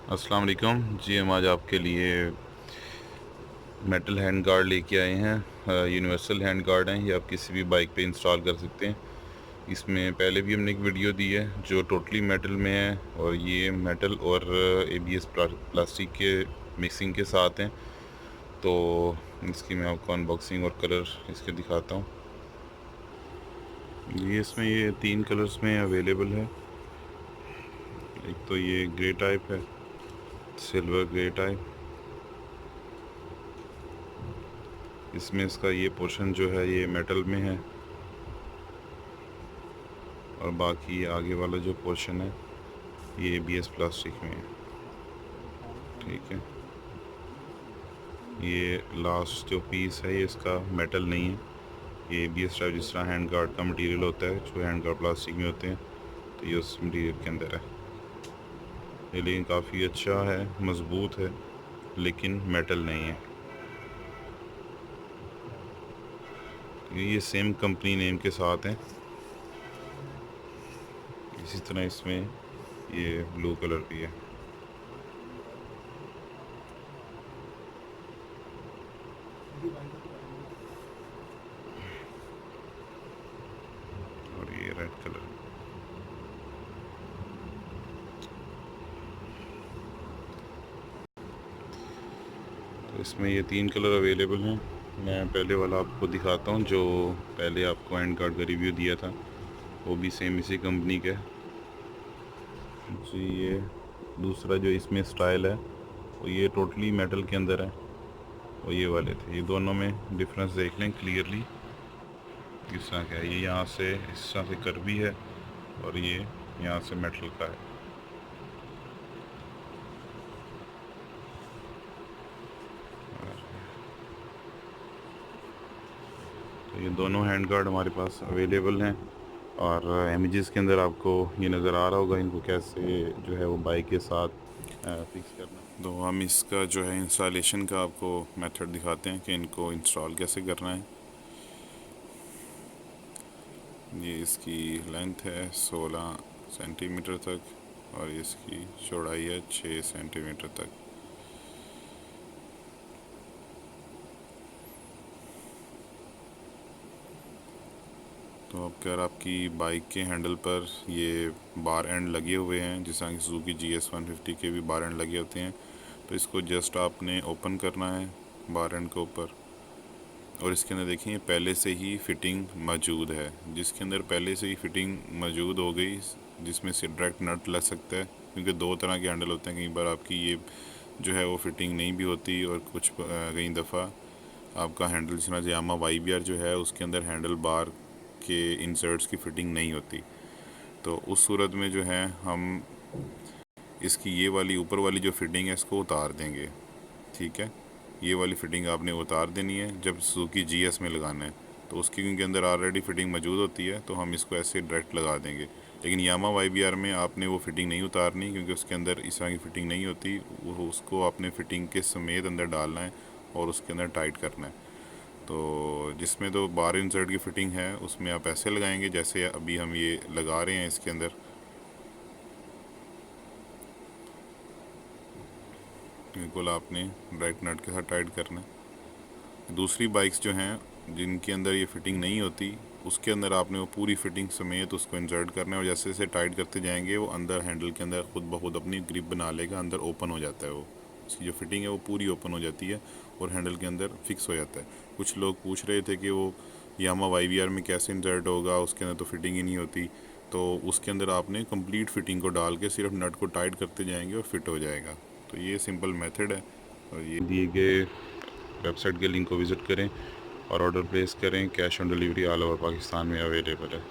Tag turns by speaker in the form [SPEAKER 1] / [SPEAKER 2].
[SPEAKER 1] अस्सलाम वालेकुम जी। हम आज आपके लिए मेटल हैंड गार्ड लेके आए हैं। यूनिवर्सल हैंड गार्ड हैं, ये आप किसी भी बाइक पे इंस्टॉल कर सकते हैं। इसमें पहले भी हमने एक वीडियो दी है जो टोटली मेटल में है, और ये मेटल और एबीएस प्लास्टिक के मिक्सिंग के साथ हैं। तो इसकी मैं आपको अनबॉक्सिंग और कलर इसके दिखाता हूँ। ये 3 कलर्स में अवेलेबल है। एक तो ये ग्रे टाइप है, सिल्वर ग्रे टाइप। इसमें इसका ये पोर्शन जो है ये मेटल में है, और बाकी आगे वाला जो पोर्शन है ये एबीएस प्लास्टिक में है। ठीक है, ये लास्ट जो पीस है ये इसका मेटल नहीं है, ये एबीएस टाइप जिस तरह हैंड गार्ड का मटेरियल होता है, जो हैंड गार्ड प्लास्टिक में होते हैं, तो ये उस मटेरियल के अंदर है। ये लेकिन काफ़ी अच्छा है, मज़बूत है, लेकिन मेटल नहीं है। ये सेम कंपनी नेम के साथ हैं। इसी तरह इसमें ये ब्लू कलर भी है। और ये रेड कलर। तो इसमें ये 3 कलर अवेलेबल हैं। मैं पहले वाला आपको दिखाता हूँ, जो पहले आपको हैंड गार्ड का रिव्यू दिया था, वो भी सेम इसी कंपनी का है जी। ये दूसरा जो इसमें स्टाइल है वो ये टोटली मेटल के अंदर है, और ये वाले थे। ये दोनों में डिफरेंस देख लें क्लियरली, किस तरह का है। ये यहाँ से इस तरह से कर्वी है, और ये यहाँ से मेटल का है। तो ये दोनों हैंड गार्ड हमारे पास अवेलेबल हैं, और इमेजेस के अंदर आपको ये नज़र आ रहा होगा इनको कैसे जो है वो बाइक के साथ फिक्स करना। तो हम इसका जो है इंस्टॉलेशन का आपको मेथड दिखाते हैं कि इनको इंस्टॉल कैसे करना है। ये इसकी लेंथ है 16 सेंटीमीटर तक, और इसकी चौड़ाई है 6 सेंटीमीटर तक। तो अब अगर आपकी बाइक के हैंडल पर ये बार एंड लगे हुए हैं, जिस तरह की सुजुकी GS 150 के भी बार एंड लगे होते हैं, तो इसको जस्ट आपने ओपन करना है बार एंड के ऊपर। और इसके अंदर देखिए पहले से ही फिटिंग मौजूद है, जिसके अंदर पहले से ही फिटिंग मौजूद हो गई, जिसमें से डायरेक्ट नट लग सकता है। क्योंकि 2 तरह के हैंडल होते हैं, कई बार आपकी ये जो है वो फिटिंग नहीं भी होती, और कुछ कई दफ़ा आपका हैंडल जिस तरह यामा YBR जो है उसके अंदर हैंडल बार के इंसर्ट्स की फ़िटिंग नहीं होती। तो उस सूरत में जो है हम इसकी ये वाली ऊपर वाली जो फिटिंग है इसको उतार देंगे। ठीक है, ये वाली फ़िटिंग आपने उतार देनी है जब सुजुकी GS में लगाना है। तो उसकी क्योंकि अंदर ऑलरेडी फ़िटिंग मौजूद होती है, तो हम इसको ऐसे डायरेक्ट लगा देंगे। लेकिन यामा YBR में आपने वो फ़िटिंग नहीं उतारनी, क्योंकि उसके अंदर इस तरह की फ़िटिंग नहीं होती। वो उसको आपने फ़िटिंग के समेत अंदर डालना है और उसके अंदर टाइट करना है। तो जिसमें तो बार इंसर्ट की फ़िटिंग है उसमें आप ऐसे लगाएंगे जैसे अभी हम ये लगा रहे हैं। इसके अंदर बिल्कुल आपने डायरेक्ट नट के साथ टाइट करना है। दूसरी बाइक्स जो हैं जिनके अंदर ये फ़िटिंग नहीं होती, उसके अंदर आपने वो पूरी फ़िटिंग समेत उसको इंसर्ट करना है, और जैसे जैसे टाइट करते जाएंगे वो अंदर हैंडल के अंदर खुद ब खुद अपनी ग्रिप बना लेगा, अंदर ओपन हो जाता है। वो उसकी जो फ़िटिंग है वो पूरी ओपन हो जाती है और हैंडल के अंदर फिक्स हो जाता है। कुछ लोग पूछ रहे थे कि वो यामा YBR में कैसे इंसर्ट होगा, उसके अंदर तो फिटिंग ही नहीं होती। तो उसके अंदर आपने कंप्लीट फ़िटिंग को डाल के सिर्फ नट को टाइट करते जाएंगे और फिट हो जाएगा। तो ये सिंपल मेथड है, और ये दिए गए वेबसाइट के लिंक को विज़िट करें और ऑर्डर प्लेस करें। Cash on delivery all over Pakistan में अवेलेबल है।